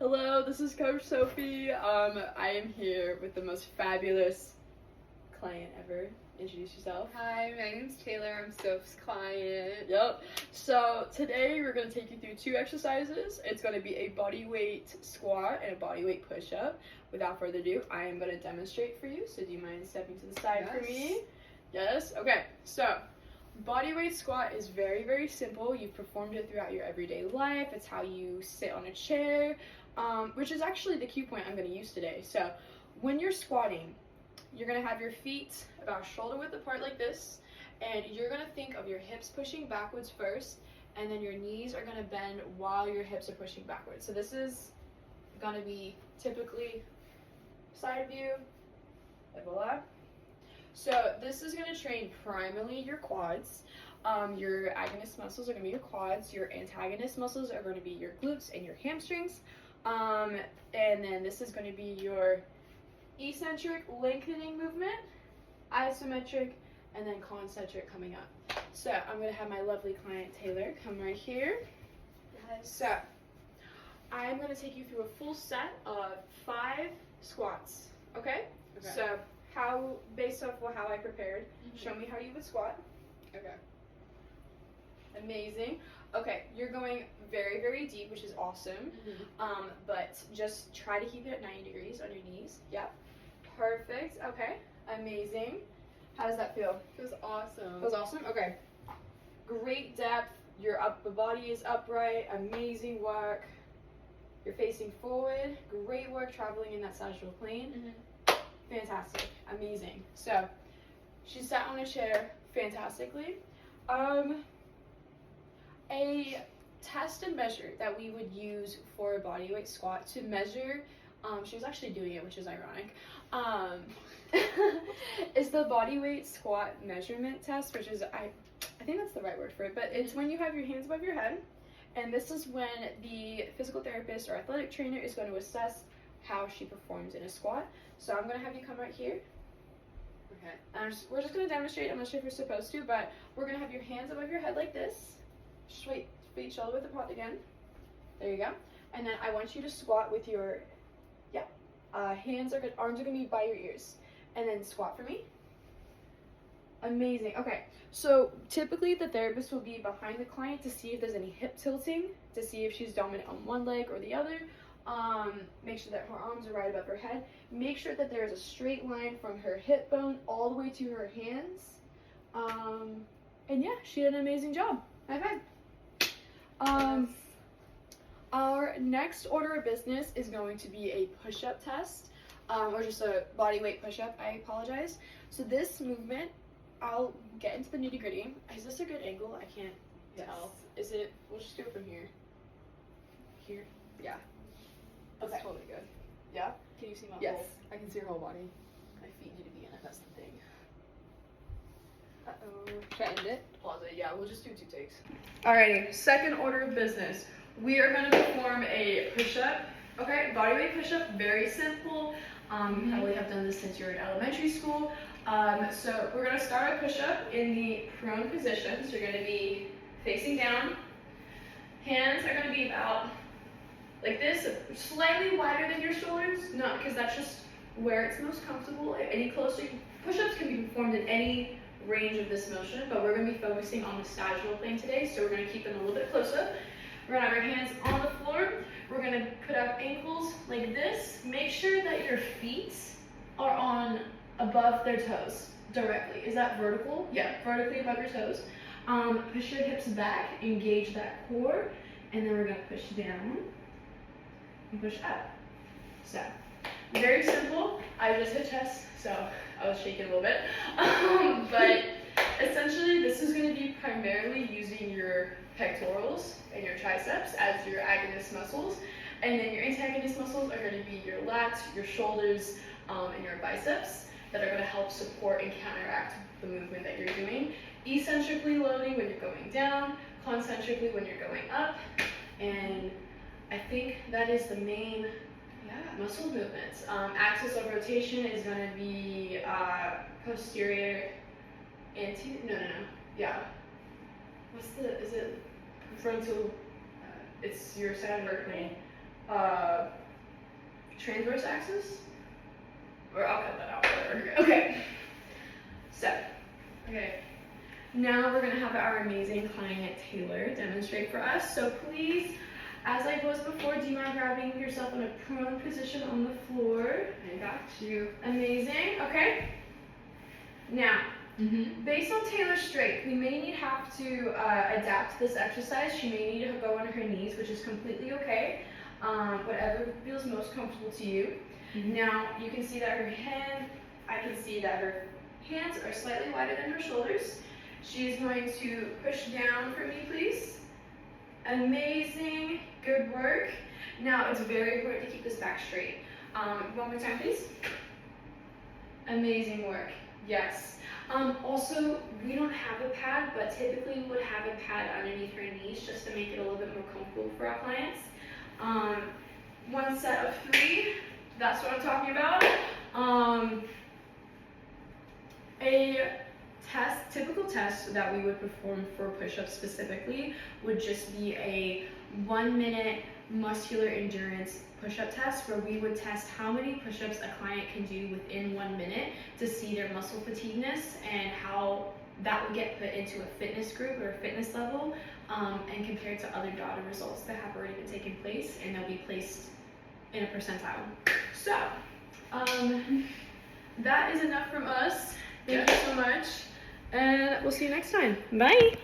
Hello, this is Coach Sophie. I am here with the most fabulous client ever. Introduce yourself. Hi, my name's Taylor. I'm Soph's client. Yep. So today we're going to take you through two exercises. It's going to be a body weight squat and a body weight push-up. Without further ado, I am going to demonstrate for you. So do you mind stepping to the side for me? Yes. Okay. So body weight squat is very, very simple. You've performed it throughout your everyday life. It's how you sit on a chair, which is actually the key point I'm going to use today. So when you're squatting, you're going to have your feet about shoulder width apart like this, and you're going to think of your hips pushing backwards first, and then your knees are going to bend while your hips are pushing backwards. So this is going to be typically side view, and voila. So this is going to train primarily your quads. Your agonist muscles are going to be your quads. Your antagonist muscles are going to be your glutes and your hamstrings. And then this is going to be your eccentric lengthening movement, isometric, and then concentric coming up. So I'm going to have my lovely client Taylor come right here. Yes. So I'm going to take you through a full set of 5 squats. Okay? So based off how I prepared, show me how you would squat. Okay. Amazing. Okay, you're going very, very deep, which is awesome. But just try to keep it at 90 degrees on your knees. Yep. Perfect. Okay. Amazing. How does that feel? It was awesome. Feels awesome? Okay. Great depth. The body is upright. Amazing work. You're facing forward. Great work traveling in that sagittal plane. Fantastic. Amazing. So, she sat on a chair fantastically. A test and measure that we would use for a bodyweight squat to measure, she was actually doing it, which is ironic, is the bodyweight squat measurement test, which is, I think that's the right word for it, but it's when you have your hands above your head, and this is when the physical therapist or athletic trainer is going to assess how she performs in a squat. So I'm going to have you come right here. Okay. And we're just going to demonstrate. I'm not sure if you're supposed to, but we're going to have your hands above your head like this. Just wait, feet shoulder width apart again. There you go. And then I want you to squat with your, arms are going to be by your ears. And then squat for me. Amazing. Okay, so typically the therapist will be behind the client to see if there's any hip tilting, to see if she's dominant on one leg or the other. Make sure that her arms are right above her head. Make sure that there is a straight line from her hip bone all the way to her hands. And yeah, she did an amazing job. High five. Our next order of business is going to be a push-up test, or just a body weight push-up, I apologize. So this movement, I'll get into the nitty-gritty. Is this a good angle? I can't tell. Is it, we'll just do it from here. Here? Yeah. That's Okay. totally good. Yeah? Can you see my Yes. whole, I can see your whole body. my feet need to be in it, that's the thing. Should I end it? Pause it, yeah, we'll just do 2 takes. Alrighty, second order of business. We are going to perform a push-up, okay? Bodyweight push-up, very simple. You probably have done this since you were in elementary school. So we're going to start our push-up in the prone position. So you're going to be facing down. Hands are going to be about like this, slightly wider than your shoulders. No, because that's just where it's most comfortable. Any closer, push-ups can be performed in any range of this motion, but we're going to be focusing on the sagittal plane today, so we're going to keep them a little bit closer. We're going to have our hands on the floor. We're going to put our ankles like this. Make sure that your feet are on above their toes directly. Is that vertical? Yeah, vertically above your toes. Push your hips back, engage that core, and then we're going to push down and push up. So, very simple. I just hit chest, so I was shaking a little bit. But essentially, this is going to be primarily using your pectorals and your triceps as your agonist muscles. And then your antagonist muscles are going to be your lats, your shoulders, and your biceps that are going to help support and counteract the movement that you're doing. Eccentrically loading when you're going down, concentrically when you're going up. And I think that is the main muscle movements. Axis of rotation is going to be posterior, anterior, yeah. Is it frontal, it's your side vertically. transverse axis. Or I'll cut that out. Whatever. Okay. So, okay. Now we're gonna have our amazing client Taylor demonstrate for us. So please, as I was before, do you mind grabbing yourself in a prone position on the floor? I got you. Amazing. Okay. Now, based on Taylor's strength, we may have to adapt this exercise. She may need to go on her knees, which is completely okay. Whatever feels most comfortable to you. Now, you can see that I can see that her hands are slightly wider than her shoulders. She's going to push down for me, please. Amazing, good work. Now, it's very important to keep this back straight. One more time, please. Amazing work, yes. Also, we don't have a pad, but typically we would have a pad underneath her knees just to make it a little bit more comfortable for our clients. One set of 3, that's what I'm talking about. A typical test that we would perform for push-ups specifically would just be a 1-minute muscular endurance push-up test where we would test how many push-ups a client can do within 1 minute to see their muscle fatigueness and how that would get put into a fitness group or a fitness level and compared to other data results that have already been taking place, and they'll be placed in a percentile. So, that is enough from us. Thank you so much, and we'll see you next time. Bye!